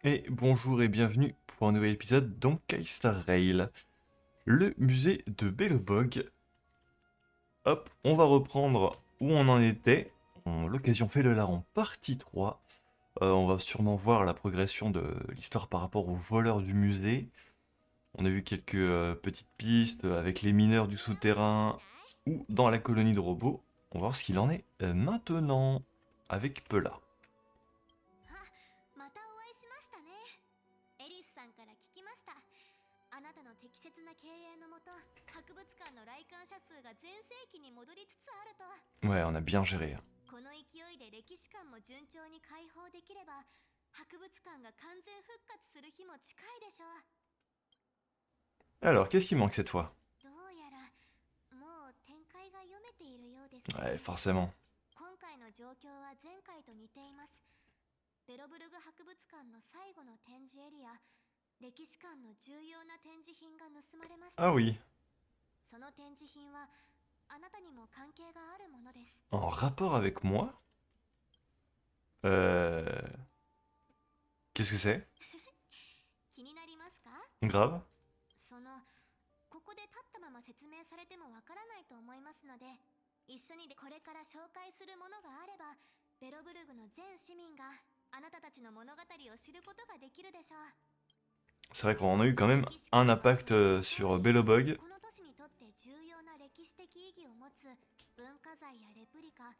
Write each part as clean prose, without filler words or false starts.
Et bonjour et bienvenue pour un nouvel épisode d'Ankai Star Rail, le musée de Belobog. Hop, on va reprendre où on en était. L'occasion fait le larron partie 3. On va sûrement voir la progression de l'histoire par rapport aux voleurs du musée. On a vu quelques petites pistes avec les mineurs du souterrain ou dans la colonie de robots. On va voir ce qu'il en est maintenant avec Pela. またお会いしましたね。エリスさんから聞きました。あなたの適切な経営のもと、博物館の来館者数が全盛期に戻りつつあると。Ouais, on a bien géré. この勢いで歴史館も順調に開放できれば、博物館が完全復活する日も近いでしょう。Alors, qu'est-ce qui manque cette fois? どうやらもう展開が読めているようですね。Ouais, forcément. 今回の状況は前回と似ています。ベロブルグ博物館の最後の展示エリア、歴史館の重要な展示品が盗まれました。 Ah oui, その展示品はあなたにも関係があるものです。 en rapport avec moi? Euh... Qu'est-ce que c'est? 気になりますか？ Grave? ここで立ったまま説明されてもわからないと思いますので、一緒にこれから紹介するものがあれば、ベロブルグの全市民があなたたちの物語を知ることができるでしょう。 C'est vrai qu'on a eu quand même un impact sur Belobog. この都市にとって重要な歴史的意義を持つ文化財やレプリカ、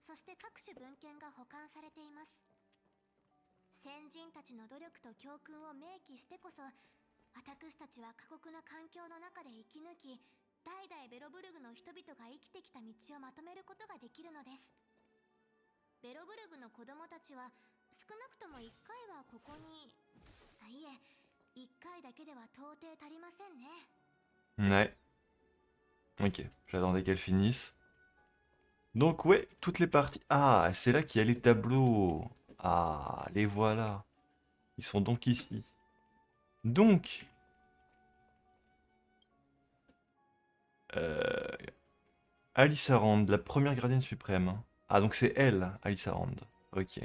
そして各種文献が保管されています。先人たちの努力と教訓を明記してこそ、私たちは過酷な環境の中で生き抜き、代々ベロブルグの人々が生きてきた道をまとめることができるのです。ベロブルグの子供たちは少なくとも1回はここに、いえ、1回だけでは到底足りませんね。 Ouais. Ok, j'attendais qu'elle finisse. Donc ouais, toutes les parties... Ah, c'est là qu'il y a les tableaux. Ah, les voilà. Ils sont donc ici. Donc... Euh... Alyssa Rand, la première gardienne suprême. Ah, donc c'est elle, Alyssa Rand. Ok.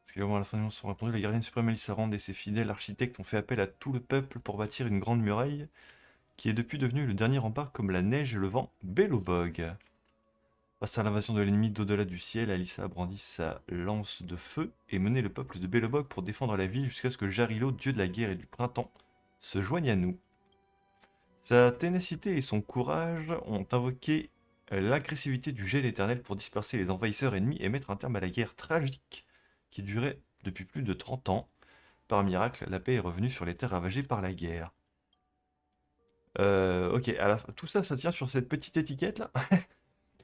Parce que à la fin du monde sont répondus, la gardienne suprême Alyssa Rand et ses fidèles architectes ont fait appel à tout le peuple pour bâtir une grande muraille qui est depuis devenu le dernier rempart comme la neige et le vent Belobog. Face à l'invasion de l'ennemi d'au-delà du ciel, Alyssa brandit sa lance de feu et menait le peuple de Belobog pour défendre la ville jusqu'à ce que Jarilo, dieu de la guerre et du printemps, se joigne à nous. Sa ténacité et son courage ont invoqué l'agressivité du gel éternel pour disperser les envahisseurs ennemis et mettre un terme à la guerre tragique qui durait depuis plus de 30 ans. Par miracle, la paix est revenue sur les terres ravagées par la guerre. Ok, tout ça, ça tient sur cette petite étiquette là.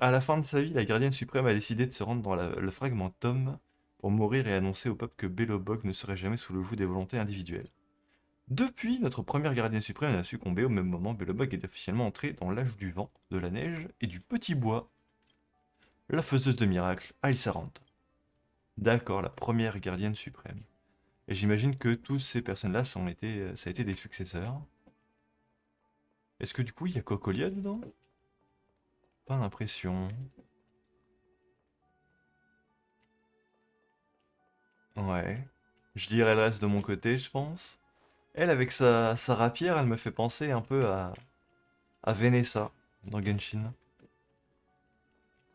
À la fin de sa vie, la gardienne suprême a décidé de se rendre dans le fragmentum pour mourir et annoncer au peuple que Belobog ne serait jamais sous le joug des volontés individuelles. Depuis, notre première gardienne suprême a succombé au même moment, Belobog est officiellement entré dans l'âge du vent, de la neige et du petit bois. La faiseuse de miracles, Alyssa Rand. D'accord, la première gardienne suprême. Et j'imagine que tous ces personnes-là, ça a été des successeurs. Est-ce que du coup, il y a Cocolia dedans? Pas l'impression. Ouais. Je lirai le reste de mon côté, je pense. Elle, avec sa rapière, elle me fait penser un peu à Vanessa dans Genshin.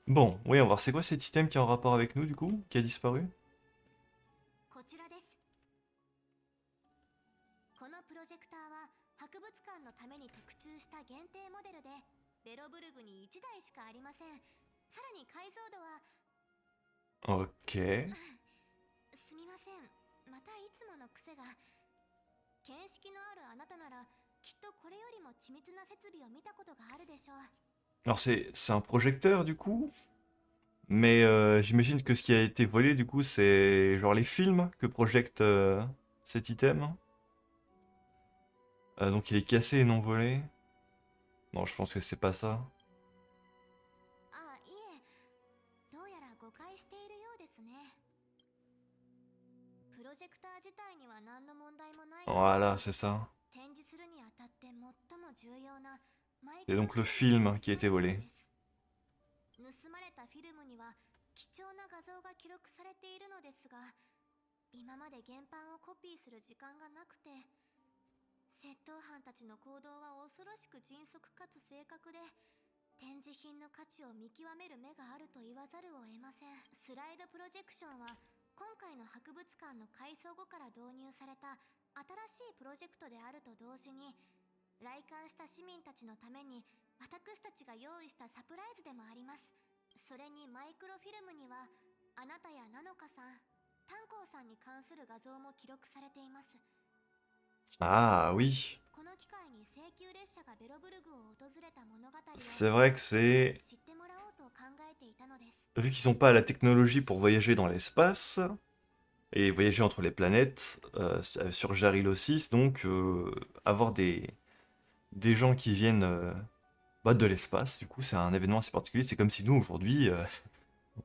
Bon, oui, on va voir. C'est quoi cet item qui est en rapport avec nous, du coup, qui a disparu? こちらです。このプロジェクターは博物館のために特注した限定モデルで、ベロブルグに1台しかありません。さらに解像度は、 Ok. すみません、またいつもの癖が。見識のあるあなたならきっとこれよりも緻密な設備を見たことがあるでしょう。 Alors c'est un projecteur, du coup. Mais j'imagine que ce qui a été volé, du coup, c'est genre les films que projette cet item. Donc il est cassé et non volé. Non, je pense que c'est pas ça. あ、いえ、どうやら誤解しているようですね。プロジェクター自体には何の問題もないのですが、 Voilà, c'est ça. 展示するにあたって最も重要なマイク C'est ロ donc フ le ィルムが film qui a 盗ま été れたの volé. です。盗まれたフィルムには貴重な画像が記録されているのですが、今まで原版をコピーする時間がなくて、窃盗犯たちの行動は恐ろしく迅速かつ正確で、展示品の価値を見極める目があると言わざるを得ません。スライドプロジェクションは今回の博物館の改装後から導入された新しいプロジェクトであると同時に、来館した市民たちのために私たちが用意したサプライズでもあります。それにマイクロフィルムにはあなたやナノカさん、炭鉱さんに関する画像も記録されています。 Ah oui, この機会に請求列車がベロブルグを訪れた物語を c'est vrai que c'est... 知ってもらおうと考えていたのです。 Vu qu'ils n'ont pas la technologie pour voyager dans l'espace, et voyager entre les planètes, sur Jarilo 6, donc avoir des gens qui viennent bah, de l'espace, du coup c'est un événement assez particulier, c'est comme si nous aujourd'hui,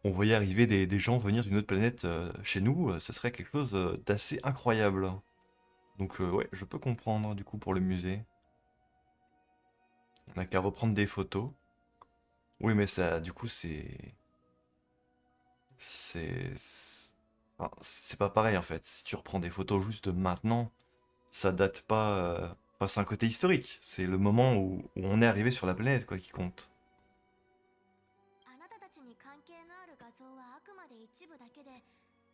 on voyait arriver des gens venir d'une autre planète chez nous, ce serait quelque chose d'assez incroyable. Donc ouais, je peux comprendre du coup pour le musée. On n'a qu'à reprendre des photos. Oui mais ça, du coup c'est... C'est... Enfin, c'est pas pareil en fait. Si tu reprends des photos juste de maintenant, ça date pas... Enfin, c'est un côté historique. C'est le moment où on est arrivé sur la planète quoi qui compte. あなたたちに関係のある画像はあくまで一部だけで、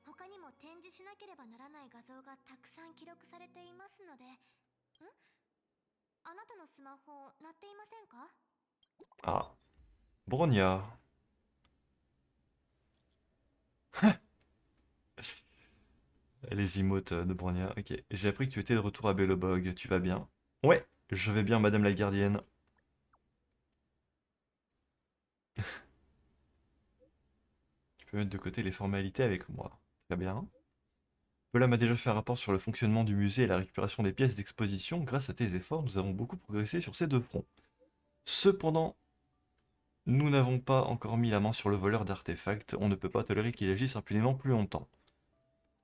他にも展示しなければならない画像がたくさん記録されていますので。あなたのスマホ鳴っていませんか？ Ah, Bronia. Les emotes de Bronia. Ok, j'ai appris que tu étais de retour à Bellobog. Tu vas bien? Ouais, je vais bien, Madame la Gardienne. Tu peux mettre de côté les formalités avec moi. Très bien. Paula m'a déjà fait un rapport sur le fonctionnement du musée et la récupération des pièces d'exposition. Grâce à tes efforts, nous avons beaucoup progressé sur ces deux fronts. Cependant, nous n'avons pas encore mis la main sur le voleur d'artefacts. On ne peut pas tolérer qu'il agisse impunément plus longtemps.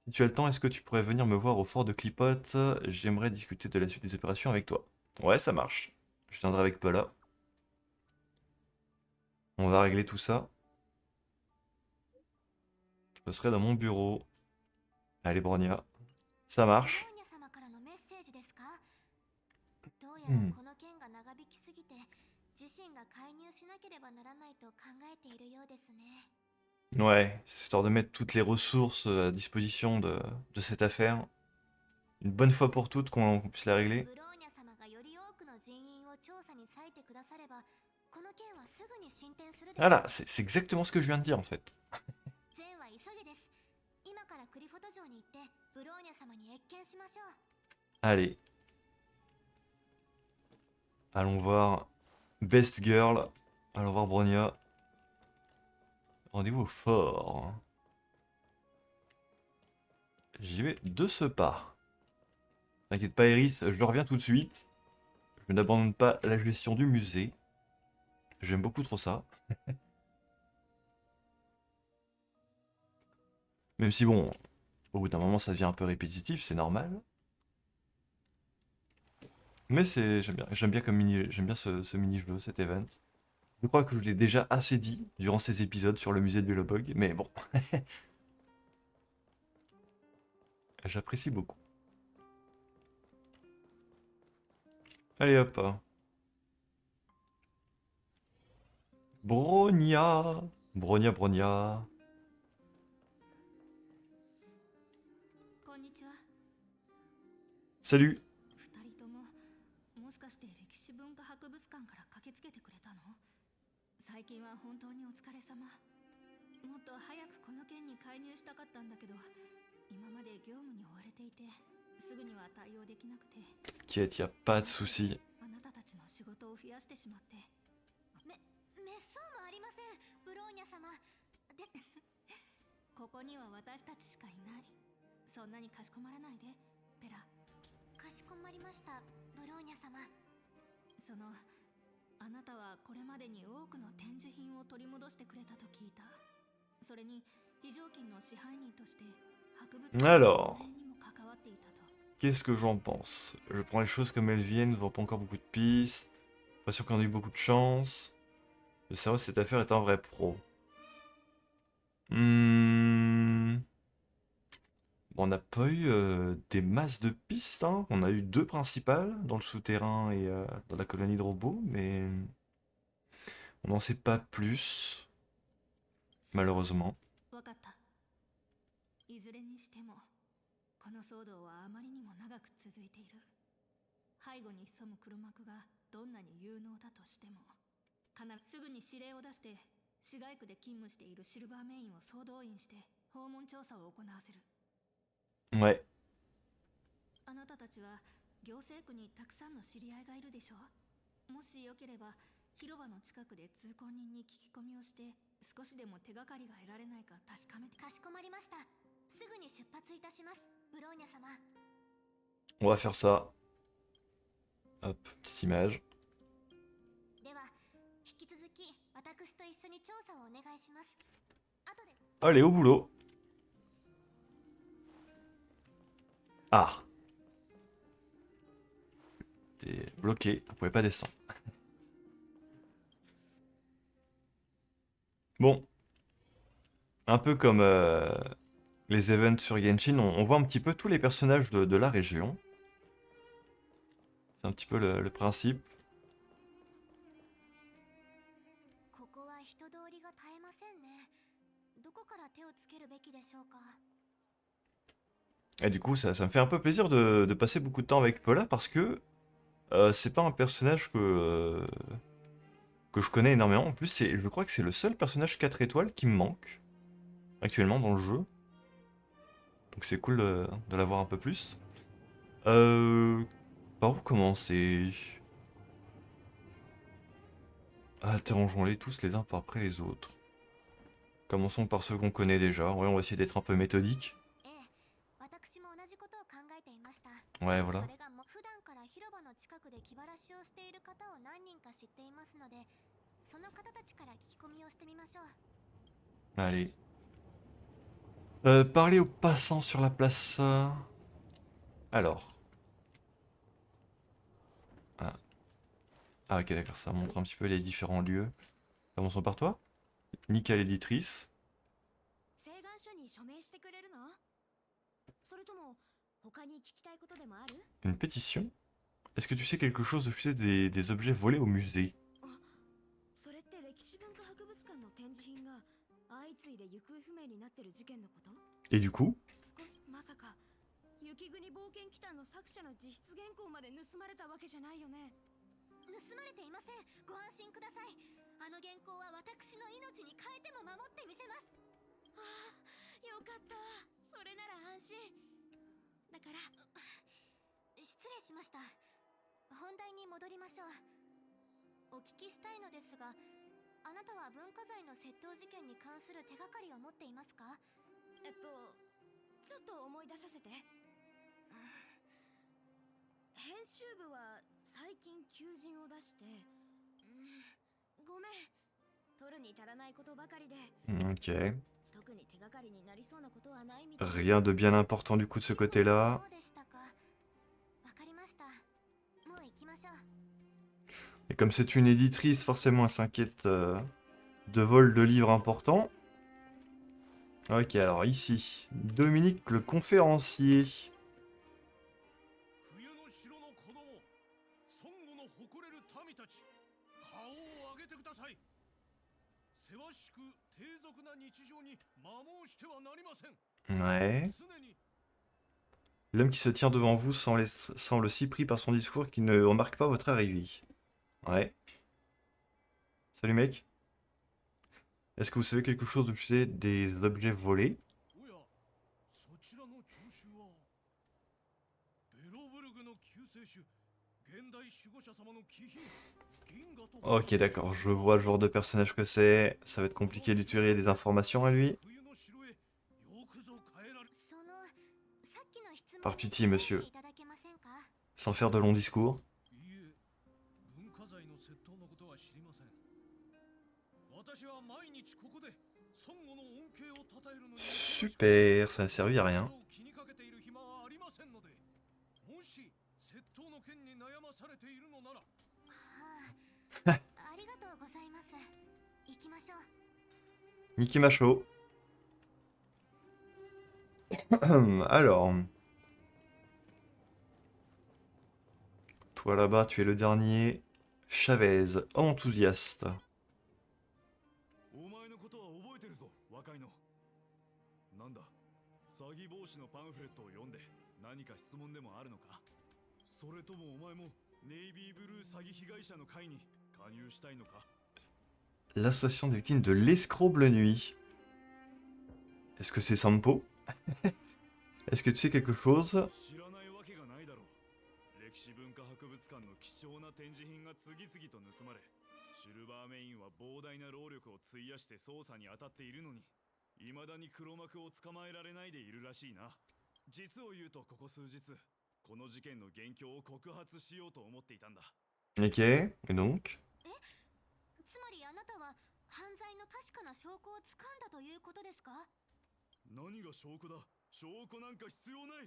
Si tu as le temps, est-ce que tu pourrais venir me voir au fort de Clipote? J'aimerais discuter de la suite des opérations avec toi. Ouais, ça marche. Je viendrai avec Paula. On va régler tout ça. Je serai dans mon bureau. Allez, Bronia. Ça ブロー marche. ニャ様からのメッセージですか？どうやら Hmm. この件が長引きすぎて、自身が介入しなければならないと考えているようですね。 Ouais, histoire de mettre toutes les ressources à disposition de cette affaire. Une bonne fois pour toutes qu'on puisse la régler. ブローニャ様がより多くの人員を調査に割いてくだされば、この件はすぐに進展するでしょう。 Voilà, c'est exactement ce que je viens de dire en fait. 善は急げです。今からクリフォト城に行ってブローニャ様に謁見しましょう。 Allez. Allons voir Best Girl. Allons voir Bronia. Rendez-vous au fort. J'y vais de ce pas. T'inquiète pas Iris, je reviens tout de suite. Je n'abandonne pas la gestion du musée. J'aime beaucoup trop ça. Même si bon, au bout d'un moment ça devient un peu répétitif, c'est normal. Mais c'est j'aime bien comme j'aime bien ce mini-jeu, cet event. Je crois que je l'ai déjà assez dit durant ces épisodes sur le musée de Bellobog, mais bon. J'apprécie beaucoup. Allez hop. Bronia. Bronia, Bronia. こんにちは。 Salut. 二人とももしかして歴史文化博物館から駆けつけてくれたの？最近は本当にお疲れ様。もっと早くこの件に介入したかったんだけど、今まで業務に追われていてすぐには対応できなくて。 T'inquiète, y a pas de souci. あなたたちの仕事を増やしてしまって。滅相もありません、ブローニャ様。で、ここには私たちしかいない。そんなにかしこまらないで、ペラ。かしこまりました、ブローニャ様。その、あなたはこれまでに多くの展示品を取り戻してくれたと聞いた。それに、非常勤の支配人として博物館 Alors, の運営にも関わっていたと。 qu'est-ce que j'en pense? Je prends les choses comme elles viennent, ne vois pas encore beaucoup de pistes. Pas sûr qu'on ait eu beaucoup de chance. Le cerveau de cette affaire est un vrai pro. Bon, On n'a pas eu des masses de pistes, hein. On a eu deux principales, dans le souterrain et dans la colonie de robots, mais on n'en sait pas plus, malheureusement. わかった。いずれにしても、この騒動はあまりにも長く続いている。背後に潜む黒幕がどんなに有能だとしても、必ずすぐに指令を出して、市街区で勤務しているシルバーメインを総動員して訪問調査を行わせる。Ouais. あなたたちは行政区にたくさんの知り合いがいるでしょう。もしよければ広場の近くで通行人に聞き込みをして少しでも手がかりが得られないか確かめて。かしこまりました。すぐに出発いたします、ブローニャ様。 On va faire ça. Hop, petite image. では引き続き私と一緒に調査をお願いします。後で。 Allez, au boulot. Ah. T'es bloqué, on pouvait pas descendre. Bon. Un peu comme les events sur Genshin, on voit un petit peu tous les personnages de la région. C'est un petit peu le principe. ここは人通りが絶えませんね。どこから手をつけるべきでしょうか。 Et du coup, ça me fait un peu plaisir de passer beaucoup de temps avec Paula parce que c'est pas un personnage que je connais énormément. En plus, je crois que c'est le seul personnage 4 étoiles qui me manque actuellement dans le jeu. Donc c'est cool de l'avoir un peu plus. Par où commencer? Interrogeons-les tous les uns par après les autres. Commençons par ceux qu'on connaît déjà. Ouais, on va essayer d'être un peu méthodique. ええ、私も同じことを考えていました。 Ouais, voilà. それがもう普段から広場の近くで気晴らしをしている方を何人か知っていますので、その方たちから聞き込みをしてみましょう。 Allez. Parler aux passants sur la place. Alors. Ah. Ah, ok, d'accord, ça montre un petit peu les différents lieux. Commençons par toi. Nika l'éditrice. 請願書に署名してくれるの？それとも他に聞きたいことでもある？ Une pétition. Est-ce que tu sais quelque chose au sujet des objets volés au musée? それって歴史文化博物館の展示品が相次いで行方不明になってる事件のこと？ Et du coup? 少しまさか雪国冒険祈祷の作者の自筆原稿まで盗まれたわけじゃないよね？盗まれていません。ご安心ください。あの原稿は私の命に変えても守ってみせます。ああ、よかった。それなら安心。だから失礼しました。本題に戻りましょう。お聞きしたいのですが、あなたは文化財の窃盗事件に関する手がかりを持っていますか？ちょっと思い出させて。編集部は最近求人を出して、ごめん。取るに足らないことばかりで。 Ok. 特に手がかりになりそうなことはないみたい。 Rien de bien important du coup de ce côté-là. そうでしたか。わかりました。もう行きましょう。 Et comme c'est une éditrice, forcément elle s'inquiète de vol de livres importants. Ok, alors ici, Dominique le conférencier. 冬の城の子供、孫悟の誇れる民たち、顔を上げてください。せわしく低俗な日常に摩耗してはなりません。 Ouais. 常に L'homme qui se tient devant vous semble si pris par son discours qu'il ne remarque pas votre arrivée. Ouais. Salut mec. Est-ce que vous savez quelque chose au sujet des objets volés? おや、そちらの聴衆はベロブルグの救世主、現代守護者様の貴賓、銀河と。 Ok, d'accord, je vois le genre de personnage que c'est. Ça va être compliqué d'utiliser des informations à lui. 冬の城へよくぞ帰られ。そのさっきの質問 Par pitié, monsieur. いただけませんか？ Sans faire de longs discours. いいえ、文化財の窃盗のことは知りません。私は毎日ここで孫悟の恩恵を称えるのに Super, ça n'a servi à rien. 気にかけている暇はありませんので、もし窃盗の件に悩まされているのなら、はあ、ありがとうございます。行きましょう。 Niki Macho. Alors, toi là-bas, tu es le dernier. Chavez, homme enthousiaste. お前のことは覚えてるぞ、若いの。なんだ、詐欺防止のパンフレットを読んで何か質問でもあるのか？それともお前もネイビーブルー詐欺被害者の会に加入したいのか？ L'association des victimes de l'escroble nuit. Est-ce que c'est Sampo? Est-ce que tu sais quelque chose? 知らないわけがないだろう。歴史文化博物館の貴重な展示品が次々と盗まれ、シルバーメインは膨大な労力を費やして捜査に当たっているのに、未だに黒幕を捕まえられないでいるらしいな。実を言うとここ数日、この事件の元凶を告発しようと思っていたんだ。 Ok, et donc? つまりあなたは犯罪の確かな証拠をつかんだということですか？何が証拠だ？証拠なんか必要ない。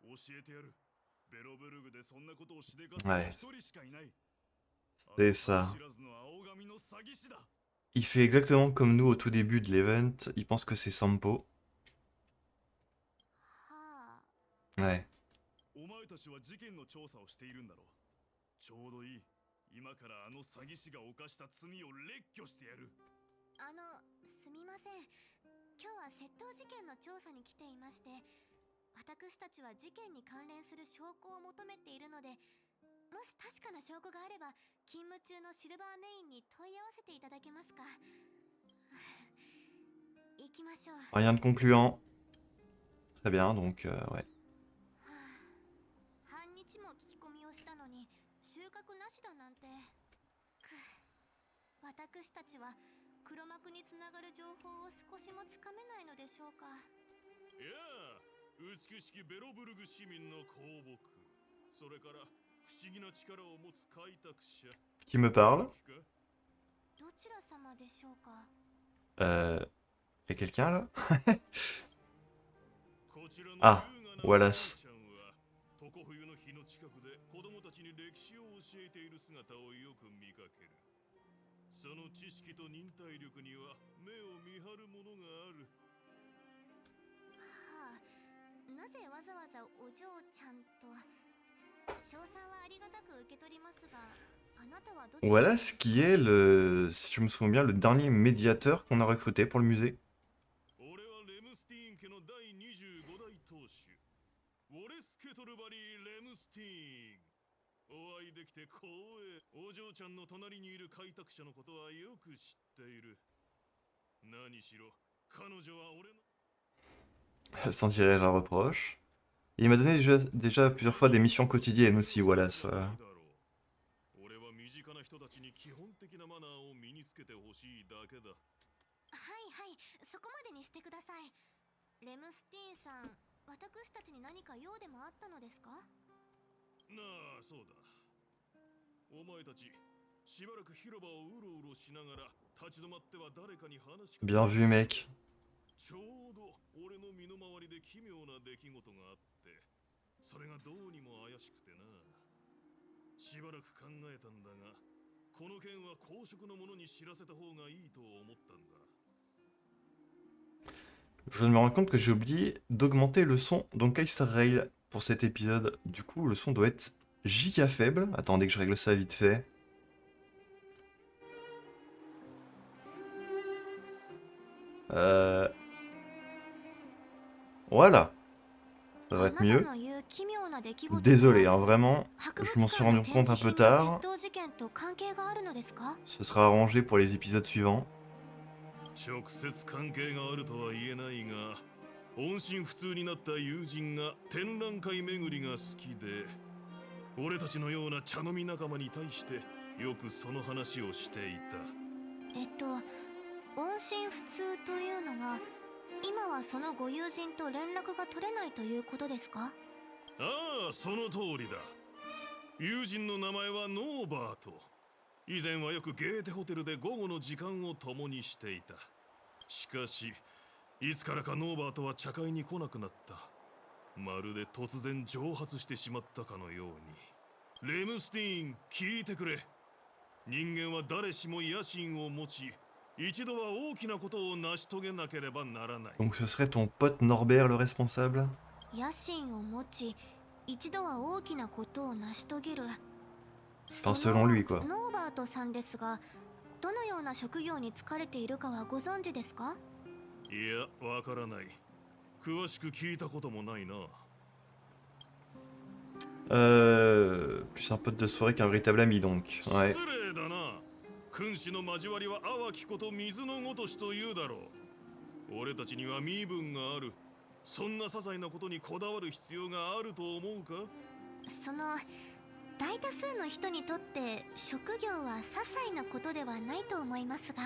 教えてやる。ベロブルグでそんなことをしでかすのは一人しかいない。 C'est ça. 知らずの青髪の詐欺師だ。 Il fait exactement comme nous au tout début de l'event. Il pense que c'est Sampo. はあ。 Ouais. お前たちは事件の調査をしているんだろう。ちょうどいい。今からあの詐欺師が犯した罪を列挙してやる。すみません。今日は窃盗事件の調査に来ていまして、私たちは事件に関連する証拠を求めているので、もし確かな証拠があれば勤務中のシルバーメインに問い合わせていただけますか？行きましょう。 Rien de concluant. Très bien, donc ouais. 半日も聞き込みをしたのに収穫なしだなんて。私たちは黒幕につながる情報を少しもつかめないのでしょうか？いやあ、美しきベロブルグ市民の公僕、それから不思議な力を持つ開拓者。 Qui me parle? どちら様でしょうか？ Y a quelqu'un là? こちらの Ah, 優雅な Wallace. お姉ちゃんは常冬の日の近くで子供たちに歴史を教えている姿をよく見かける。その知識と忍耐力には目を見張るものがある。はあ、なぜわざわざお嬢ちゃんと。賞賛はありがたく受け取りますが、あなたはどちら。 Wallace qui est le, si je me souviens bien, le dernier médiateur qu'on a recruté pour le musée. 俺はレムスティーン家の第25代当主、ウォレス・ケトルバリー・レムスティーン。お会いできて光栄。お嬢ちゃんの隣にいる開拓者のことはよく知っている。何しろ彼女は俺の。 Sans tirer la reproche. Il m'a donné déjà plusieurs fois des missions quotidiennes aussi, Wallace. 俺は身近な人たちに基本的なマナーを身につけてほしいだけだ。はいはい、そこまでにしてください。レムスティーンさん、私たちに何か用でもあったのですか？なあ、そうだ。お前たち、しばらく広場をうろうろしながら立ち止まっては誰かに話しかけ。 Bien vu, mec. ちょうど俺の身の回りで奇妙な出来事があって、それがどうにも怪しくてな。しばらく考えたんだが、この件は公職の者に知らせた方がいいと思ったんだ。 Je me rends compte que j'ai oublié d'augmenter le son dans Kaister Rail pour cet épisode. Du coup, le son doit être giga faible. Attendez que je règle ça vite fait. Voilà. Ça va être mieux. Désolé, hein, vraiment, je m'en suis rendu compte un peu tard. Ce sera arrangé pour les épisodes suivants. 直接関係があるとは言えないが、音信不通になった友人が展覧会巡りが好きで、俺たちのような茶飲み仲間に対してよくその話をしていた。音信不通というのは、今はそのご友人と連絡が取れないということですか？ああ、その通りだ。友人の名前はノーバート。以前はよくゲーテホテルで午後の時間を共にしていた。しかし、いつからかノーバートは茶会に来なくなった。まるで突然蒸発してしまったかのように。レムスティーン、聞いてくれ。人間は誰しも野心を持ち、一度は大きなことを成し遂げなければならない。 Donc ce serait ton pote Norbert le responsable? 野心を持ち一度は大きなことを成し遂げる。 Enfin, selon lui, quoi. ノーバートさんですが、どのような職業に就かれているかはご存知ですか？いや、わからない。詳しく聞いたこともないな。 Plus un pote de soirée qu'un véritable ami, donc. Ouais. 失礼だな。君主の交わりは淡きこと水のごとしと言うだろう。俺たちには身分がある。そんな些細なことにこだわる必要があると思うか？その大多数の人にとって職業は些細なことではないと思いますが、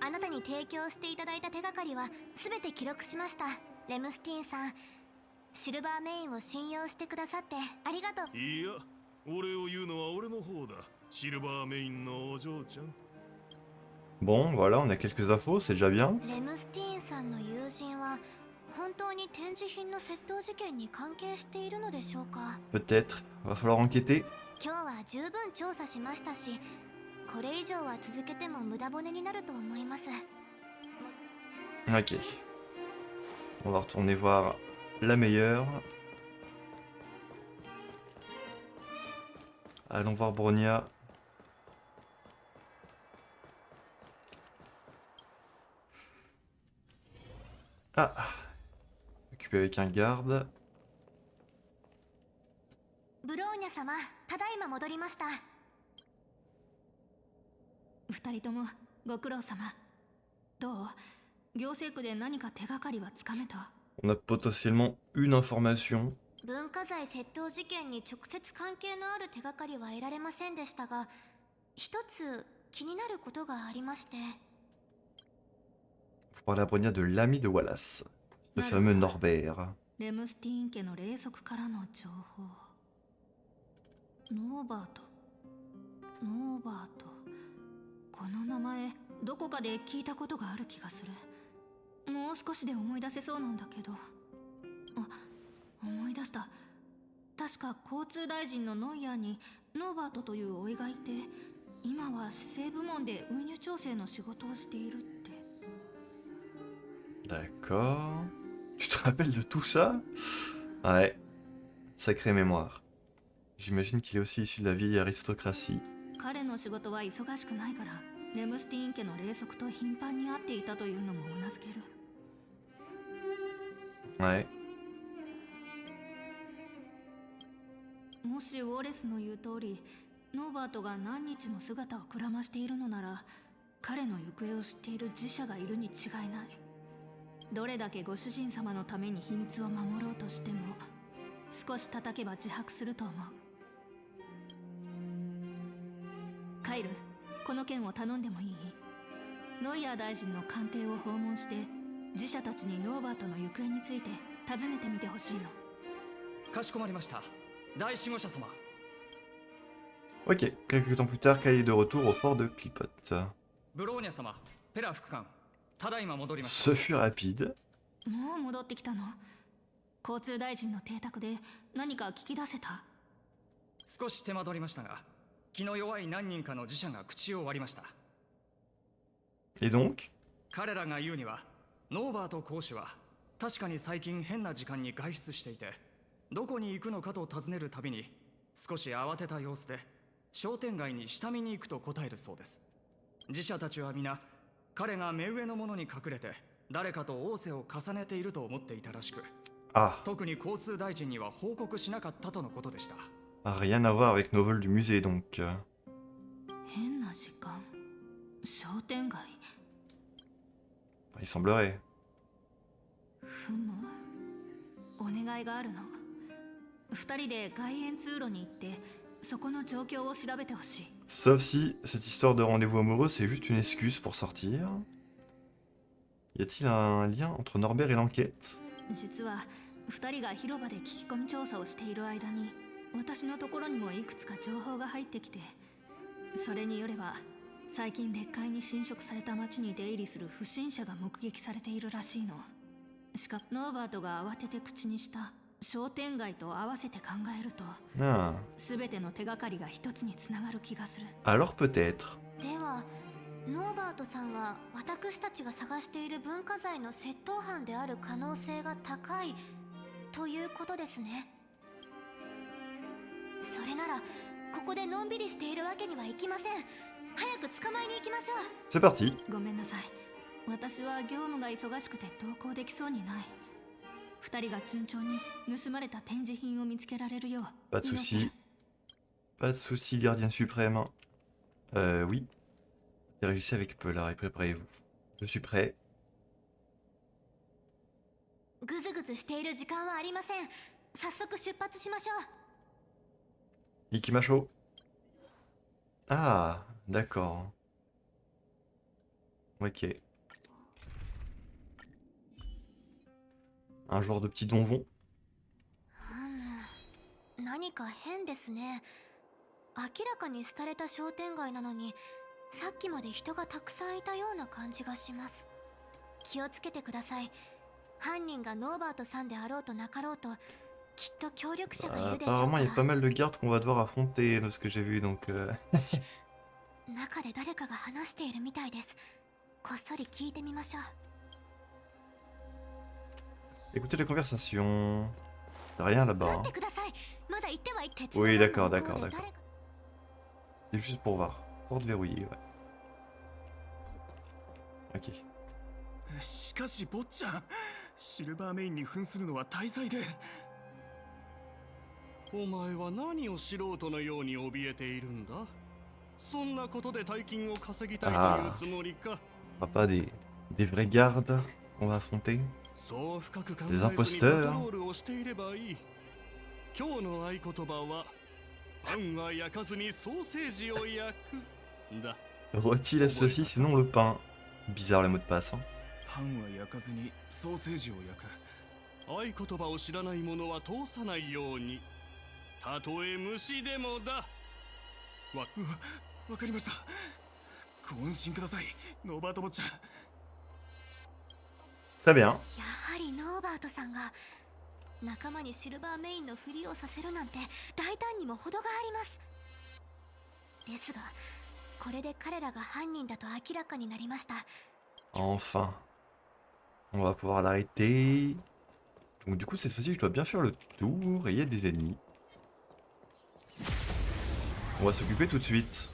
あなたに提供していただいた手がかりは全て記録しました。レムスティーンさん、シルバーメインを信用してくださってありがとう。いや、俺を言うのは俺の方だ。シルバーメインのお嬢ちゃん。 Bon, voilà, on a quelques infos, c'est déjà bien. レムスティーンさんの友人は本当に展示品の窃盗事件に関係しているのでしょうか？ Peut-être. Va falloir enquêter. 今日は十分調査しましたし、これ以上は続けても無駄骨になると思います。 Ok. On va retourner voir la meilleure. Allons voir Bronia. Ah! Occupé avec un garde. ブローニャ様、ただいま戻りました。二人ともご苦労様。どう？行政区で何か手がかりはつかめた？ On a potentiellement une information. 文化財窃盗事件に直接関係のある手がかりは得られませんでしたが、一つ気になることがありまして。 Faut parler à Bronia de l'ami de Wallace. Le fameux Norbert. レムスティーン家の霊側からの情報。ノーバート。ノーバート。この名前、どこかで聞いたことがある気がする。もう少しで思い出せそうなんだけど。あ、思い出した。確か交通大臣のノイヤーにノーバートという甥がいて、今は市政部門で運輸調整の仕事をしているって。 D'accord. Tu te rappelles de tout ça? Ouais. Sacrée mémoire. J'imagine qu'il est aussi issu de la vieille aristocratie. 彼の仕事は忙しくないから、レムスティーン家の霊側と頻繁に会っていたというのもうなずける。 Ouais. もしウォレスの言う通り、ノーバートが何日も姿をくらましているのなら、彼の行方を知っている自社がいるに違いない。どれだけご主人様のために秘密を守ろうとしても、少し叩けば自白すると思う。カイル、この件を頼んでもいい？ノイヤー大臣の官邸を訪問して、自社たちにノーバートの行方について尋ねてみてほしいの。かしこまりました。大守護者様。 Ok. Quelques temps plus tard, Kyle est de retour au fort de Clipot. ブローニャ様、ペラ副官、ただいま戻りました。 Ce fut rapide. もう戻ってきたの？交通大臣の邸宅で何か聞き出せた？少し手間取りましたが、気の弱い何人かの自社が口を割りました。 Et donc? 彼らが言うには、ノーバート公使は確かに最近変な時間に外出していて、どこに行くのかと尋ねるたびに少し慌てた様子で商店街に下見に行くと答えるそうです。自社たちは皆彼が目上の者に隠れて誰かと仰せを重ねていると思っていたらしく、 Ah. 特に交通大臣には報告しなかったとのことでした。 Rien à voir avec nos vols du musée, donc. 変な時間。商店街。 Il semblerait. ふむ。お願いがあるの。二人で外苑通路に行ってそこの状況を調べてほしい。 Sauf si cette histoire de rendez-vous amoureux, c'est juste une excuse pour sortir. Y a-t-il un lien entre Norbert et l'enquête? 実は二人が広場で聞き込み調査をしている間に、私のところにもいくつか情報が入ってきて、それによれば最近列界に侵食された町に出入りする不審者が目撃されているらしいの。しかもノーバートが慌てて口にした商店街と合わせて考えると、 Ah. 全ての手がかりが一つにつながる気がする。 Alors peut-être. ではノーバートさんは私たちが探している文化財の窃盗犯である可能性が高いということですね。それならここでのんびりしているわけにはいきません。早く捕まえに行きましょう。 C'est parti. ごめんなさい。私は業務が忙しくて同行できそうにない。二人が順調に盗まれた展示品を見つけられるよう。 Pas de soucis. Pas de soucis, gardien suprême. Oui. Interagissez avec Polar et préparez-vous. Je suis prêt. ぐずぐずしている時間はありません。早速出発しましょう。 Ikimacho. Ah, d'accord. Ok. Un genre de petit donjon. 何か変ですね。明らかに廃れた商店街なのに、さっきまで人がたくさんいたような感じがします。気をつけてください。犯人がノーバートさんであろうとなかろうと、きっと協力者がいるでしょう Apparemment, か il y a pas ら。 mal de gardes qu'on va devoir affronter de ce que j'ai vu, donc... 中で誰かが話しているみたいです。こっそり聞いてみましょう。 Écoutez les conversations. Y a rien 待 là-bas. っ hein. てください。まだ行ってはい鉄 Oui, の d'accord, 門の向 d'accord, こうで d'accord. 誰か C'est juste pour voir. Porte verrouillée, ouais. Ok. しかし坊ちゃん、シルバーメインに扮するのは大罪で。お前は何を素人のように怯えているんだ。そんなことで大金を稼ぎたいというつもりか。 On pas des vrais gardes qu'on va affronter. そう深く考 Des えずにパ imposteurs. トロールをしていればいい。今日の合言葉はパンは焼かずにソーセージを焼くだ。 Rôti la saucisse et non le pain. Bizarre le mot de passe. Hein. パンは焼かずにソーセージを焼く。合言葉を知らない者は通さないように。たとえ虫でもだ。わかりました。ご安心ください、ノーバート坊ちゃん。 Très bien. やはりノーバートさんが仲間にシルバーメインのふりをさせるなんて大胆にも程があります。ですがこれで彼らが犯人だと明らかになりました。 Enfin. On va pouvoir l'arrêter. Donc du coup, cette fois-ci, je dois bien faire le tour et il y a des ennemis. On va s'occuper tout de suite.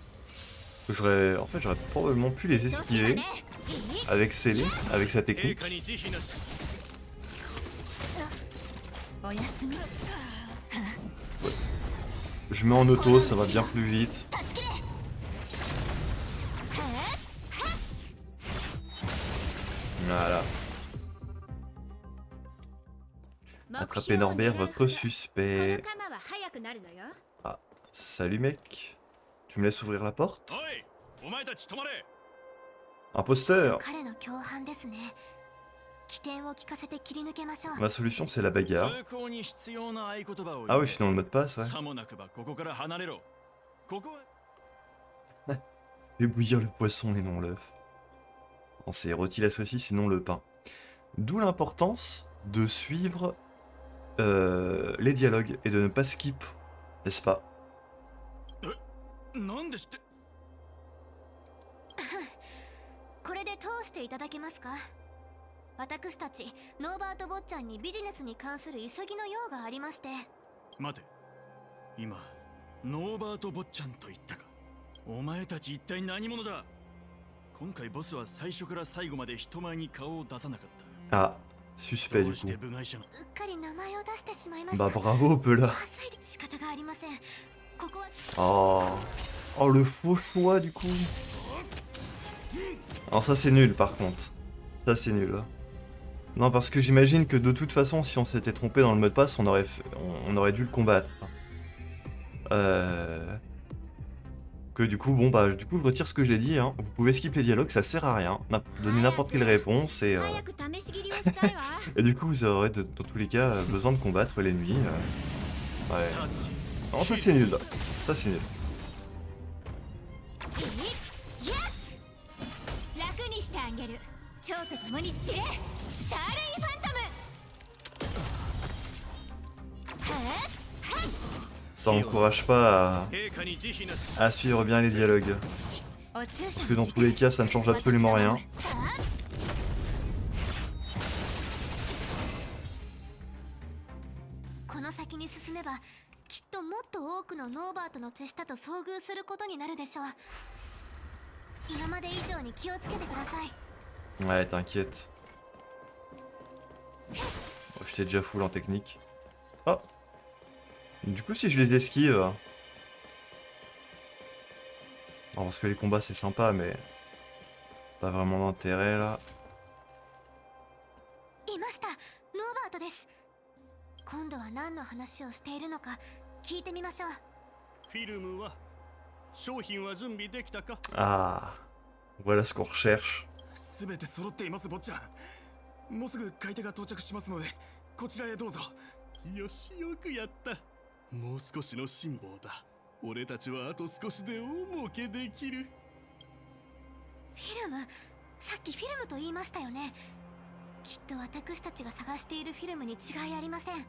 En fait, j'aurais probablement pu les どうしよう esquiver ね。 avec Célé, avec sa 陛 technique. 下に慈悲なし。おやすみ。 Je mets en auto, ça va bien plus vite. 断ち切れ。へえ。 Voilà. Attrapez Norbert, votre suspect. Ah, salut mec. Tu me laisses ouvrir la porte? おい、お前たち止まれ。 Imposteur! 彼の共犯ですね。起点を聞かせて切り抜けましょう。 Ma solution, c'est la bagarre. 通行に必要な合言葉を Ah oui, je suis dans le mot de passe, ouais. さもなくばここから離れろ。ここは Fais bouillir le poisson et non l'œuf. Bon, c'est rôti la saucisse et non le pain. D'où l'importance de suivre les dialogues et de ne pas skip, n'est-ce pas? なんで知って。これで通していただけますか？私たちノーバート坊ちゃんにビジネスに関する急ぎの用がありまして。待て、今ノーバート坊ちゃんと言ったか。お前たち一体何者だ。今回ボスは最初から最後まで人前に顔を出さなかった。 Ah, suspect ど du うして coup. 部外者の。うっかり名前を出してしまいました。 Bah bravo, Pela. はしゃいで仕方がありません。ここは Oh. Oh, le faux choix du coup. Alors ça c'est nul par contre. Ça c'est nul. Non, parce que j'imagine que de toute façon, si on s'était trompé dans le mot de passe, on aurait dû le combattre. Que du coup, bon bah, du coup je retire ce que j'ai dit, hein. Vous pouvez skip les dialogues, ça sert à rien. Donner n'importe quelle réponse et du coup vous aurez dans tous les cas besoin de combattre l'ennemi. Ouais. Non, ça c'est nul. Ça c'est nul. 楽にしてあげる。蝶と共に散れ。スターレイファントム。 Ça encourage pas 陛下に慈悲なし。 à suivre bien les dialogues. お注射 Parce que dans tous les cas, ça ne change absolument rien. この先に進めばきっともっと多くのノーバートの手下と遭遇することになるでしょう。今まで以上に気をつけてください。 Ouais, t'inquiète. Oh, j'étais déjà full en technique. Oh. Du coup, si je les esquive... Alors, parce que les combats, c'est sympa, mais... Pas vraiment d'intérêt, là. いました、ノーバートです。今度は何の話をしているのか聞いてみましょう。フィルムは商品は準備できたか？ Ah. Voilà ce qu'on recherche. すべて揃っています坊ちゃん。もうすぐ買い手が到着しますのでこちらへどうぞ。よし、よくやった。もう少しの辛抱だ。俺たちはあと少しで大儲けできる。フィルム、さっきフィルムと言いましたよね。きっと私たちが探しているフィルムに違いありません。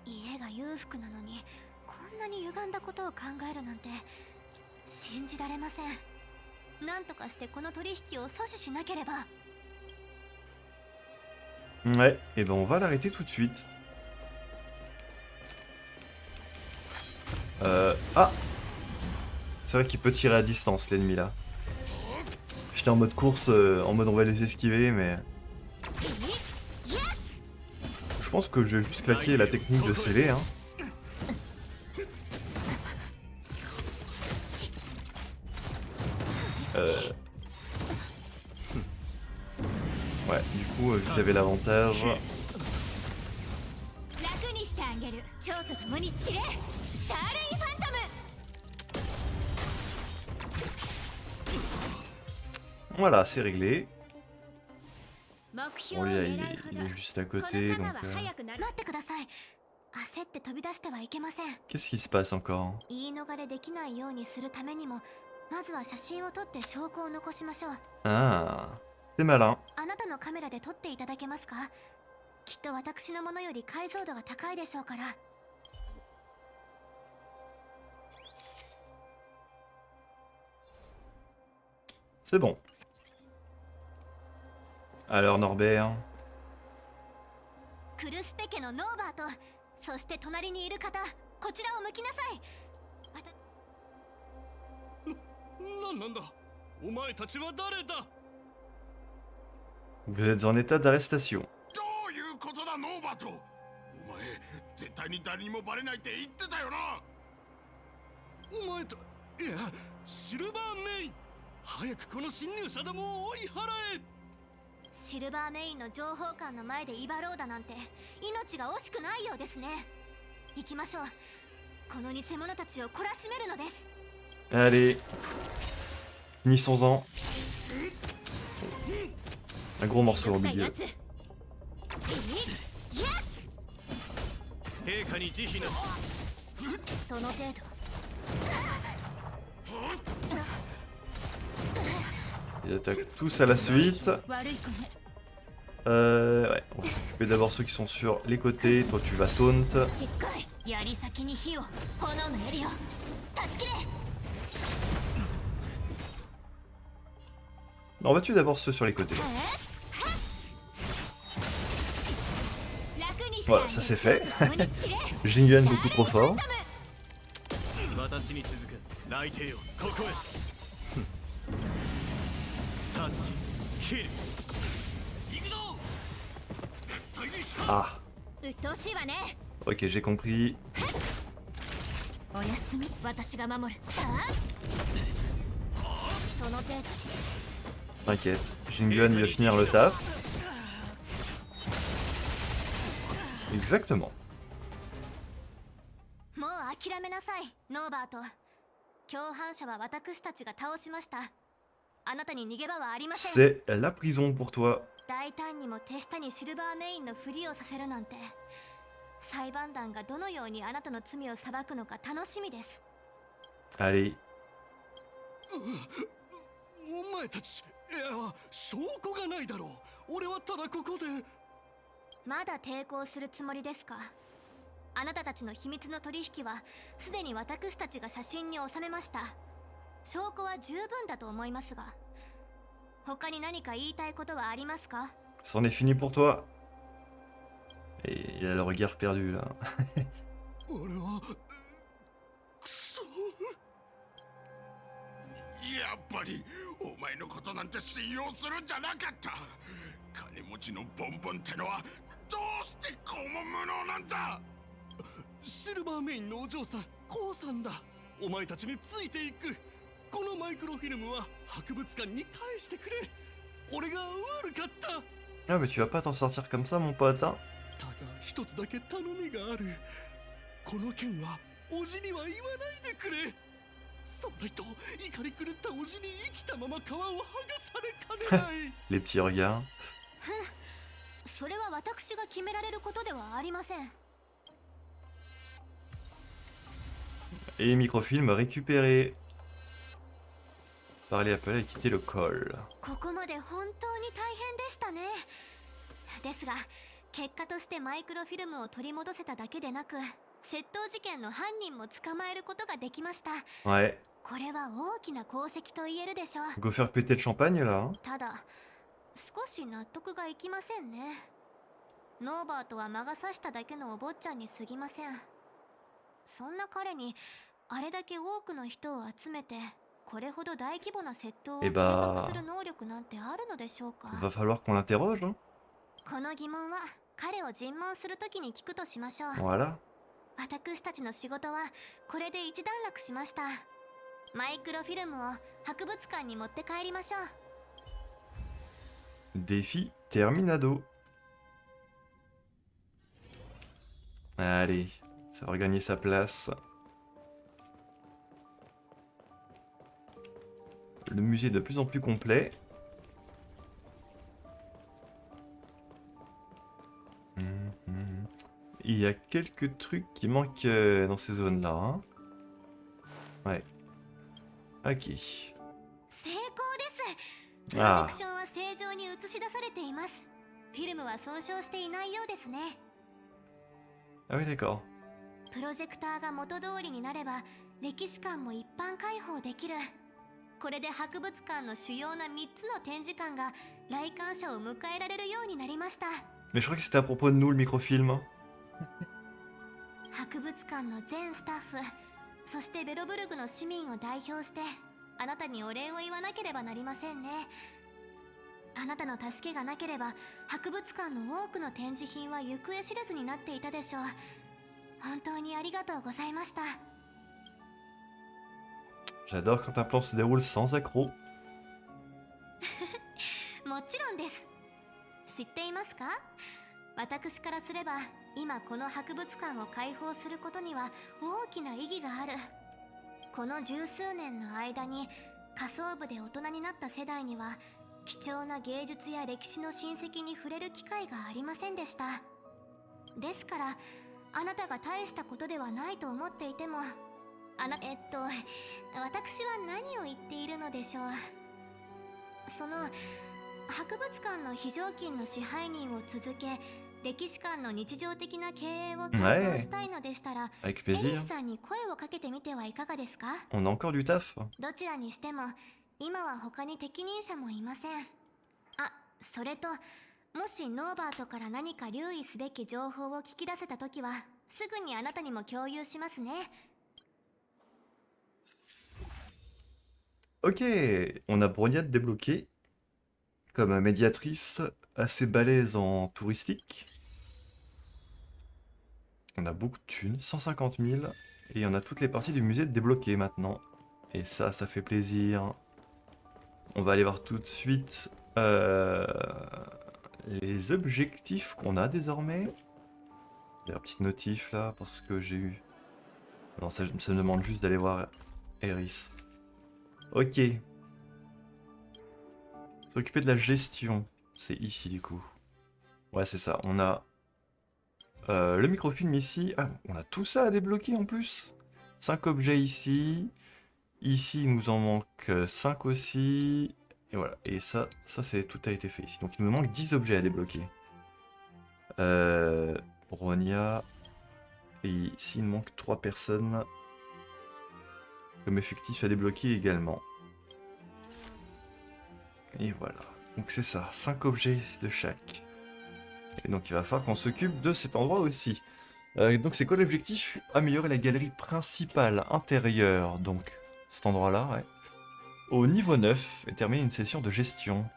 家が裕福なのにこんなに歪んだことを考えるなんて信じられません。なんとかしてこの取引を阻止しなければ。 Ouais, et ben on va l'arrêter tout de suite. Ah. C'est vrai qu'il peut tirer à distance l'ennemi là. J'étais en mode course, en mode on va les esquiver, mais... Je pense que je vais juste claquer la technique de scellé, hein. Ouais, du coup, vu que j'avais l'avantage... 楽にしてあげる。蝶と共に散れ。スターレイファントム。 Voilà, c'est réglé. 目 Bon, 標を lui, là, 狙 il う est, ほ il ど est juste à この côté, カ donc... マは早くなる。待ってください。焦って飛び出してはいけません。 Qu'est-ce qui se passe encore? 言い逃れできないようにするためにもまずは写真を撮って証拠を残しましょう。 Ah, c'est malin. あなたのカメラで撮っていただけますか？きっと私のものより解像度が高いでしょうから。 C'est bon. Alors Norbert... クルステ家のノーバーと、そして隣にいる方、こちらを向きなさい。なんだ？お前たちは誰だ？ Vous êtes en état d'arrestation. どういうことだノーバート。お前絶対に誰にもバレないって言ってたよな。お前と、いや、シルバーメイン。早くこの侵入者どもを追い払え。シルバーメインの情報官の前で威張ろうだなんて命が惜しくないようですね。行きましょう。この偽物たちを懲らしめるのです。 Allez. Finissons-en. Un gros morceau au milieu. 陛下に慈悲なし。その程度。 Ils attaquent tous à la suite. 悪い子ね。 Ouais, on va s'occuper d'abord ceux qui sont sur les côtés. Toi, tu vas taunt. しつこい。槍先に火を、炎の槍を断ち切れ。 On va tuer d'abord ceux sur les côtés. Voilà, ça c'est fait. Jingen beaucoup trop fort. 私に続く。内定よ、ここへ。タッチ、キル。行くぞ。絶対に。 Ah, 鬱陶しいわね。 ok, j'ai compris. おやすみ。私が守る。その程度。 T'inquiète, Jingen il va finir le taf. Exactement. もう諦めなさい、ノーバート。共犯者は私たちが倒しました。あなたに逃げ場はありません。 C'est la prison pour toi. 大胆にも手下にシルバーメインのふりをさせるなんて。裁判団がどのようにあなたの罪を裁くのか楽しみです。 Allez. お前たち、いや、証拠がないだろう。俺はただここで。まだ抵抗するつもりですか？あなたたちの秘密の取引はすでに私たちが写真に収めました。証拠は十分だと思いますが、他に何か言いたいことはありますか？ C'en est fini pour toi. Et il a le regard perdu là. 俺はくそ。やっぱりお前のことなんて信用するんじゃなかった。金持ちのボンボンってのはどうしてこうも無能なんだ。シルバーメインのお嬢さんコウさんだ。お前たちについていく。このマイクロフィルムは博物館に返してくれ。俺が悪かった。 Ah mais tu vas pas t'en sortir comme ça mon pote, hein. ただ一つだけ頼みがある。この件はおじには言わないでくれ。そうないと怒り狂ったおじに生きたまま皮を剥がされかねない。 Les petits regards. それは私が決められることではありません。 Et microfilm récupéré. Parler Apple et quitter le col. ここまで本当に大変でしたね。ですが結果としてマイクロフィルムを取り戻せただけでなく、窃盗事件の犯人も捕まえることができました。 Ouais. これは大きな功績と言えるでしょう。 Go faire péter le champagne là. Hein. ただ少し納得がいきませんね。ノーバートは魔が差しただけのお坊ちゃんに過ぎません。そんな彼にあれだけ多くの人を集めてこれほど大規模な窃盗を計画する能力なんてあるのでしょうか。 Va falloir qu'on l'interroge. Hein. この疑問は彼を尋問するときに聞くとしましょう。 Voilà. 私たちの仕事はこれで一段落しました。マイクロフィルムを博物館に持って帰りましょう。 Défi terminado. Allez, ça va regagner sa place. Le musée est de plus en plus complet. Il y a quelques trucs qui manquent dans ces zones-là. Hein. Ouais. Ok. 成功です。プロジェあクションは正常に映し出されています。フィルムは損傷していないようですね。 Ah oui, d'accord. プロジェクターが元通りになれば歴史館も一般開放できる。これで博物館の主要な3つの展示館が来館者を迎えられるようになりました。 Mais je crois que c'était à propos de nous le microfilm. 博物館の全スタッフ、そしてベロブルグの市民を代表してあなたにお礼を言わなければなりませんね。あなたの助けがなければ博物館の多くの展示品は行方知れずになっていたでしょう。本当にありがとうございました。 J'adore quand un plan se déroule sans accroc. もちろんです。知っていますか？私からすれば今この博物館を開放することには大きな意義がある。この十数年の間に仮想部で大人になった世代には貴重な芸術や歴史の親戚に触れる機会がありませんでした。ですからあなたが大したことではないと思っていても私は何を言っているのでしょう。その博物館の非常勤の支配人を続け歴史館の日常的な経営を担当したいのでしたら、 Avec エリ plaisir. スさんに声をかけてみてはいかがですか？ On a encore du taf. どちらにしても今は他に適任者もいません。あ、それともしノーバートから何か留意すべき情報を聞き出せたときはすぐにあなたにも共有しますね。 Ok, on a Broniade débloquée comme médiatrice assez balèze en touristique. On a beaucoup de thunes, 150 000, et on a toutes les parties du musée débloquées maintenant. Et ça fait plaisir. On va aller voir tout de suite les objectifs qu'on a désormais. Il y a une petite notif là parce que j'ai eu... Non, ça me demande juste d'aller voir Eris. Ok. S'occuper de la gestion. C'est ici du coup. Ouais, c'est ça. On a le microfilm ici. Ah, on a tout ça à débloquer en plus. 5 objets ici. Ici, il nous en manque 5 aussi. Et voilà. Et ça c'est tout a été fait ici. Donc il nous manque 10 objets à débloquer. Bronia. Et ici, il me manque 3 personnes. comme effectif à débloquer également. Et voilà. Donc c'est ça, 5 objets de chaque. Et donc il va falloir qu'on s'occupe de cet endroit aussi. Donc c'est quoi l'objectif? Améliorer la galerie principale intérieure, donc cet endroit-là, ouais. Au niveau 9, et terminer une session de gestion.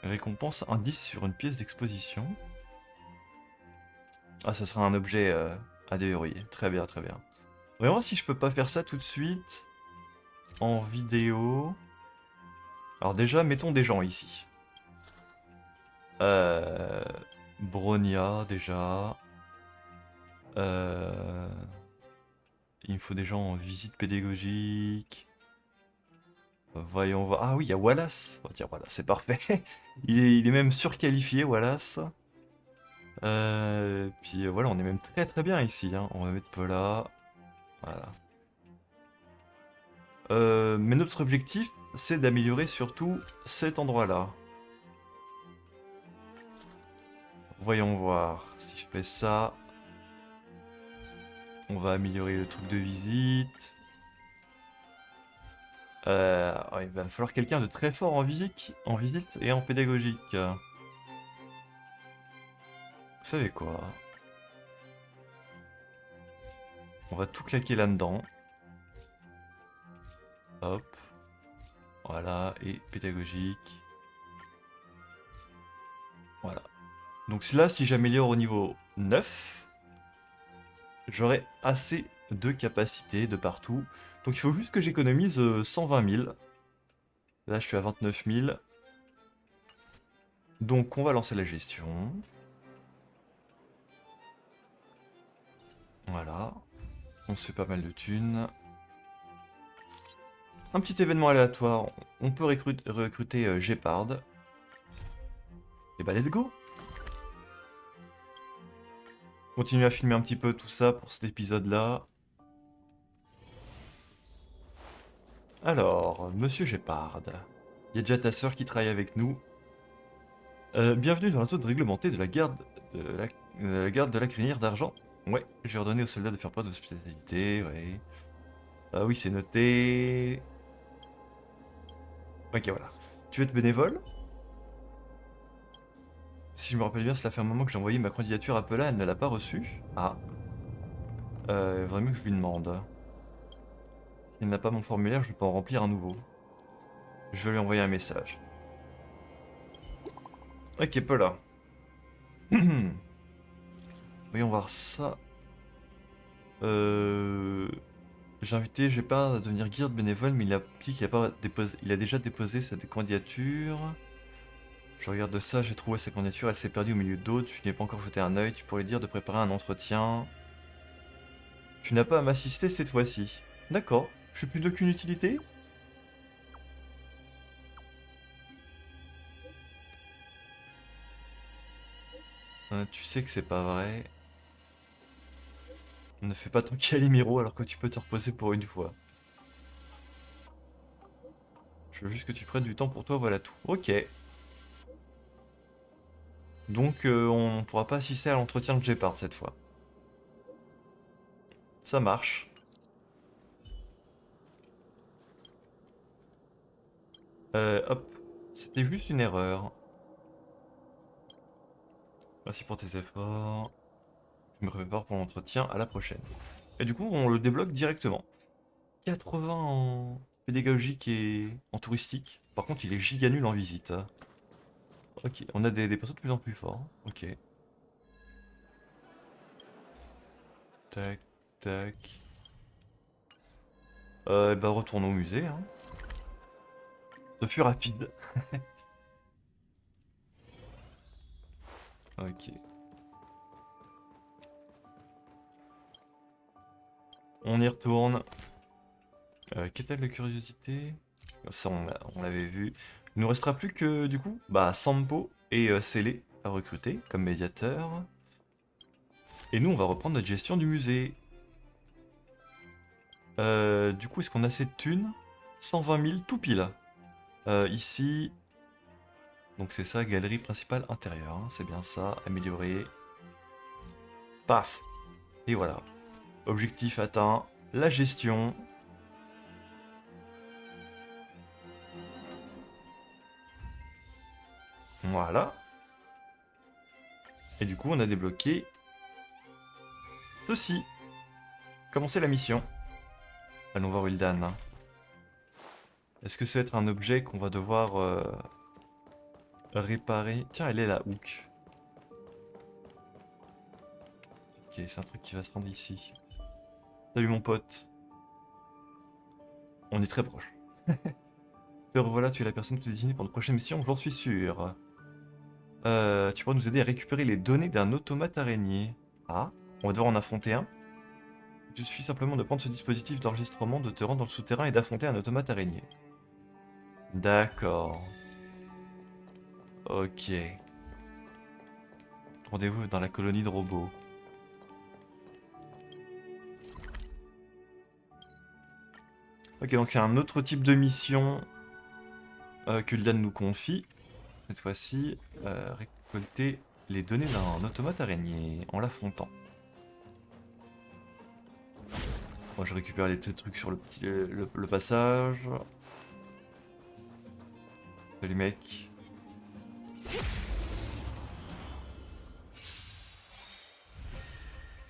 Récompense indice sur une pièce d'exposition. Ah, ça sera un objet à déverrouiller. Très bien, très bien. Voyons voir si je peux pas faire ça tout de suite. En vidéo. Alors déjà, mettons des gens ici. Bronia, déjà. Il me faut des gens en visite pédagogique. Voyons voir. Ah oui, il y a Wallace. On va dire voilà, c'est parfait. Il est même surqualifié, Wallace. Puis voilà, on est même très très bien ici. Hein. On va mettre Paula. Voilà. Mais notre objectif, c'est d'améliorer surtout cet endroit-là. Voyons voir. Si je fais ça, on va améliorer le truc de visite. Il va me falloir quelqu'un de très fort en visite et en pédagogique. Vous savez quoi? On va tout claquer là-dedans. Hop. Voilà, et pédagogique. Voilà. Donc là, si j'améliore au niveau 9, j'aurai assez de capacité de partout. Donc il faut juste que j'économise 120 000. Là, je suis à 29 000. Donc on va lancer la gestion. Voilà. On se fait pas mal de thunes. Un petit événement aléatoire. On peut recruter Gepard. Et bah let's go. Continue à filmer un petit peu tout ça pour cet épisode-là. Alors, Monsieur Gepard. Il y a déjà ta sœur qui travaille avec nous. Bienvenue dans la zone réglementée de la garde de la crinière d'argent. Ouais, j'ai ordonné aux soldats de faire preuve d'hospitalité, ouais. Ah oui, c'est noté. Ok, voilà. Tu veux être bénévole? Si je me rappelle bien, cela fait un moment que j'ai envoyé ma candidature à Paula, elle ne l'a pas reçue. Ah. Vraiment que je lui demande. Si elle n'a pas mon formulaire, je peux en remplir un nouveau. Je vais lui envoyer un message. Ok, Paula. Voyons voir ça. J'ai invité Gepard à devenir guide bénévole, mais il a dit qu'il a déjà déposé sa candidature. Je regarde ça, j'ai trouvé sa candidature, elle s'est perdue au milieu d'autres, tu n'y as pas encore jeté un œil, tu pourrais dire de préparer un entretien. Tu n'as pas à m'assister cette fois-ci. D'accord, je suis plus d'aucune utilité? Tu sais que c'est pas vrai. Ne fais pas ton Calimero alors que tu peux te reposer pour une fois. Je veux juste que tu prennes du temps pour toi, voilà tout. Ok. Donc on ne pourra pas assister à l'entretien de Gepard cette fois. Ça marche. Hop. C'était juste une erreur. Merci pour tes efforts. Je me prépare pour l'entretien, à la prochaine. Et du coup, on le débloque directement. 80 en pédagogique et en touristique. Par contre, il est giga nul en visite. Ok, on a des persos de plus en plus forts. Ok. Tac, tac. Bah retournons au musée. Hein. Ce fut rapide. Ok. On y retourne. Catalogue de curiosité. Ça, on l'avait vu. Il nous restera plus que, du coup, bah, Sampo et Célé à recruter comme médiateur. Et nous, on va reprendre notre gestion du musée. Du coup, est-ce qu'on a assez de thunes? 120 000 tout pile. Ici. Donc c'est ça, galerie principale intérieure. Hein, c'est bien ça, améliorer. Paf. Et voilà. Objectif atteint. La gestion. Voilà. Et du coup, on a débloqué ceci. Commencer la mission. Allons voir Wildan. Est-ce que ça va être un objet qu'on va devoir réparer? Tiens, elle est la hook. Ok, c'est un truc qui va se rendre ici. Salut mon pote. On est très proche. Te revoilà, tu es la personne que tu désignée pour notre prochaine mission, j'en suis sûr. Tu pourras nous aider à récupérer les données d'un automate araignée. Ah, on va devoir en affronter un. Il suffit simplement de prendre ce dispositif d'enregistrement, de te rendre dans le souterrain et d'affronter un automate araignée. D'accord. Ok. Rendez-vous dans la colonie de robots. Ok, donc c'est un autre type de mission que Ldan nous confie. Cette fois-ci, récolter les données d'un automate araignée en l'affrontant. Moi, je récupère les petits trucs sur le passage. Salut mec.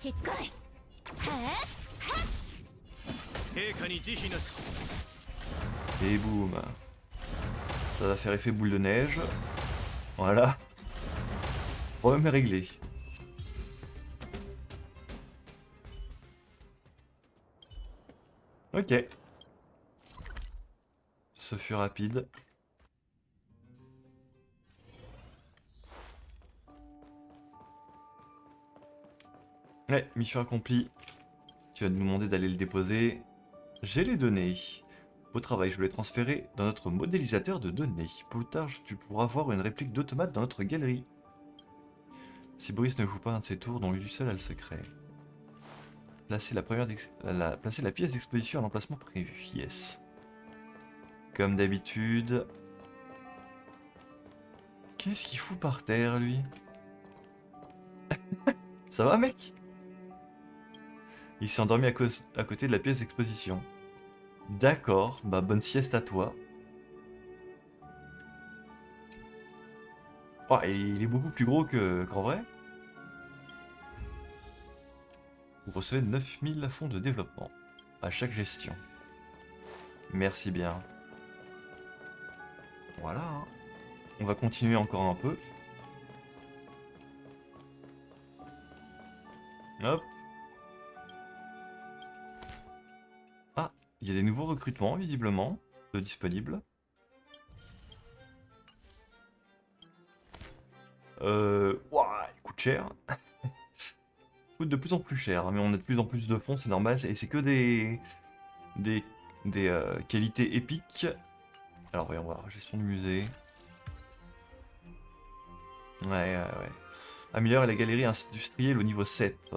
しつこい。陛下に慈悲なし。 Et boum. Ça va faire effet boule de neige. Voilà. Problème est réglé. Ok. Ce fut rapide. Ouais, mission accomplie. Tu vas nous demander d'aller le déposer. J'ai les données. Au travail, je vais les transférer dans notre modélisateur de données. Plus tard, tu pourras voir une réplique d'automate dans notre galerie. Si Boris ne joue pas un de ses tours, dont lui seul a le secret. Placez la pièce d'exposition à l'emplacement prévu. Yes. Comme d'habitude. Qu'est-ce qu'il fout par terre, lui? Ça va, mec? Il s'est endormi à côté de la pièce d'exposition. D'accord, bah bonne sieste à toi. Oh, il est beaucoup plus gros qu'en vrai. Vous recevez 9000 fonds de développement à chaque gestion. Merci bien. Voilà. Hein. On va continuer encore un peu. Hop. Ah, il y a des nouveaux recrutements visiblement disponibles. Ouah, il coûte cher. Il coûte de plus en plus cher, hein, mais on a de plus en plus de fonds, c'est normal. Et c'est que des qualités épiques. Alors voyons voir, gestion du musée. Ouais. Améliorer la galerie industrielle au niveau 7.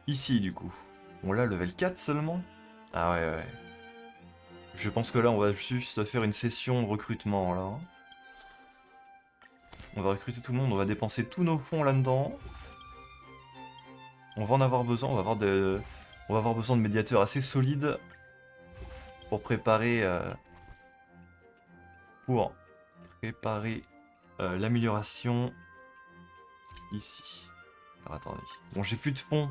Ici du coup. Bon là, level 4 seulement. Ah ouais. Je pense que là, on va juste faire une session de recrutement là. On va recruter tout le monde, on va dépenser tous nos fonds là-dedans. On va en avoir besoin, on va avoir besoin de médiateurs assez solides pour préparer l'amélioration ici. Alors attendez. Bon, j'ai plus de fonds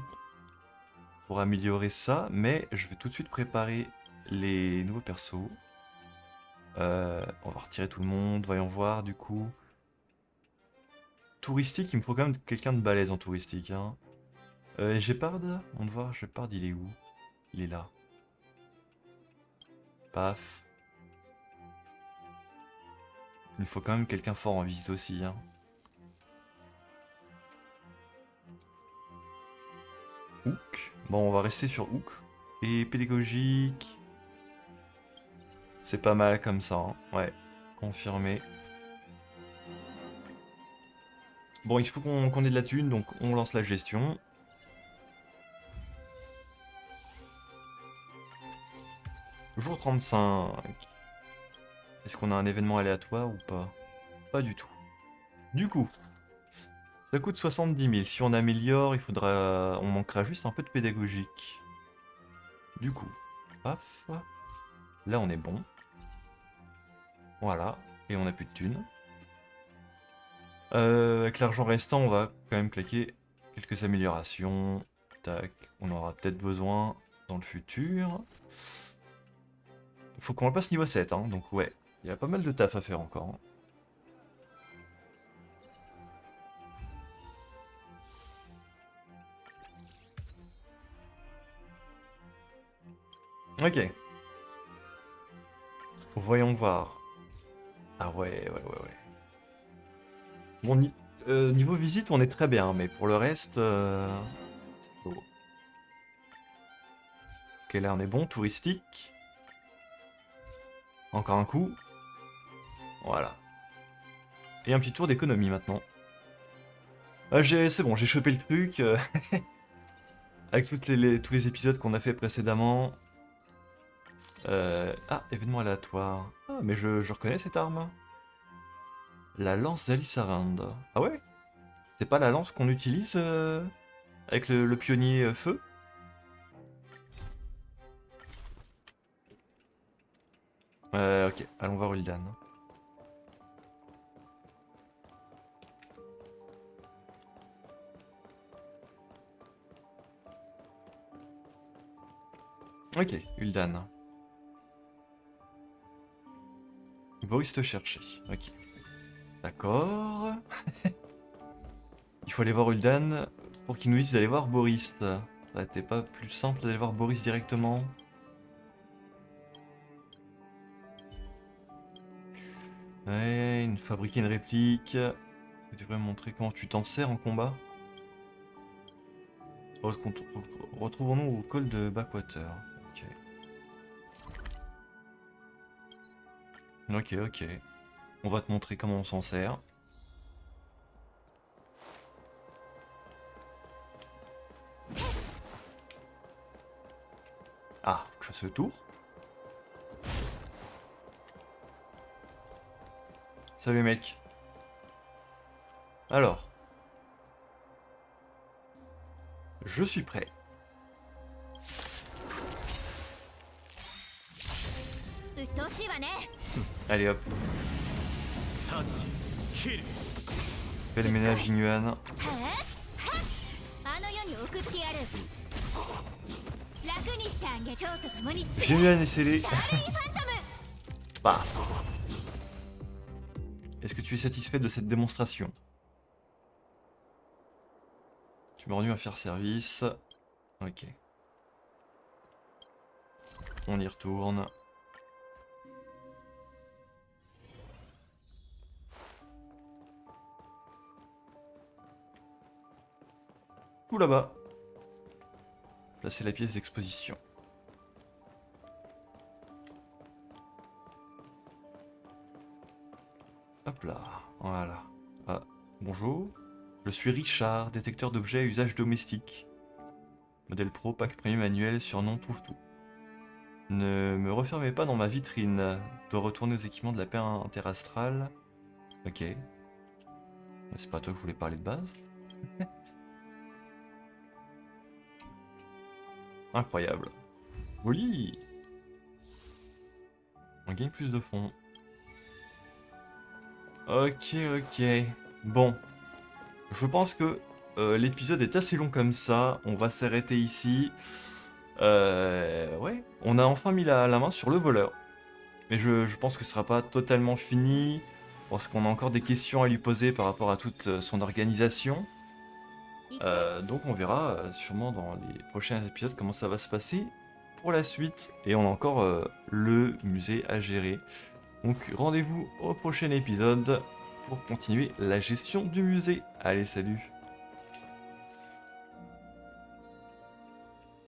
pour améliorer ça, mais je vais tout de suite préparer les nouveaux persos. On va retirer tout le monde, voyons voir du coup. Touristique, il me faut quand même quelqu'un de balèze en touristique. Hein. Gepard, on va voir, Gepard il est où? Il est là. Paf. Il faut quand même quelqu'un fort en visite aussi. Hein. Hook. Bon, on va rester sur Hook. Et pédagogique. C'est pas mal comme ça. Hein. Ouais, confirmé. Bon, il faut qu'on ait de la thune, donc on lance la gestion. Jour 35. Est-ce qu'on a un événement aléatoire ou pas? Pas du tout. Du coup, ça coûte 70 000. Si on améliore, on manquera juste un peu de pédagogique. Du coup, paf. Là, on est bon. Voilà. Et on a plus de thunes. Avec l'argent restant, on va quand même claquer quelques améliorations. Tac, on aura peut-être besoin dans le futur. Faut qu'on le passe niveau 7, hein, donc ouais, il y a pas mal de taf à faire encore. Ok. Voyons voir. Ah ouais. Bon, niveau visite, on est très bien, mais pour le reste... c'est chaud. Ok, là on est bon, touristique. Encore un coup. Voilà. Et un petit tour d'économie maintenant. C'est bon, j'ai chopé le truc. Avec tous les épisodes qu'on a fait précédemment. Ah, événement aléatoire. Ah, mais je reconnais cette arme. La lance d'Alisarand. Ah ouais? C'est pas la lance qu'on utilise avec le pionnier feu? Ok, allons voir Ul'dan. Ok, Ul'dan. Boris te chercher. Ok. D'accord. Il faut aller voir Ul'dan pour qu'il nous dise d'aller voir Boris. Ça aurait été pas plus simple d'aller voir Boris directement? Ouais, fabriquer une réplique. Tu devrais me montrer comment tu t'en sers en combat. Retrouvons-nous au col de Backwater. Ok. On va te montrer comment on s'en sert. Ah, faut que je fasse le tour. Salut mec. Alors. Je suis prêt. Allez hop. Fais le ménage Inuan. Inuan est scellé. Bah. Est-ce que tu es satisfait de cette démonstration? Tu m'as rendu à faire service. Ok. On y retourne. Tout là-bas. Placer la pièce d'exposition. Hop là, voilà. Ah, bonjour. Je suis Richard, détecteur d'objets à usage domestique. Modèle pro, pack premium manuel, surnom trouve-tout. Ne me refermez pas dans ma vitrine. Je dois retourner aux équipements de la paix interastrale. Ok. C'est pas à toi que je voulais parler de base. Incroyable. Oui. On gagne plus de fonds. Ok. Bon. Je pense que l'épisode est assez long comme ça. On va s'arrêter ici. Ouais. On a enfin mis la main sur le voleur. Mais je pense que ce sera pas totalement fini. Parce qu'on a encore des questions à lui poser par rapport à toute son organisation. Donc on verra sûrement dans les prochains épisodes comment ça va se passer pour la suite. Et on a encore le musée à gérer. Donc rendez-vous au prochain épisode pour continuer la gestion du musée. Allez, salut!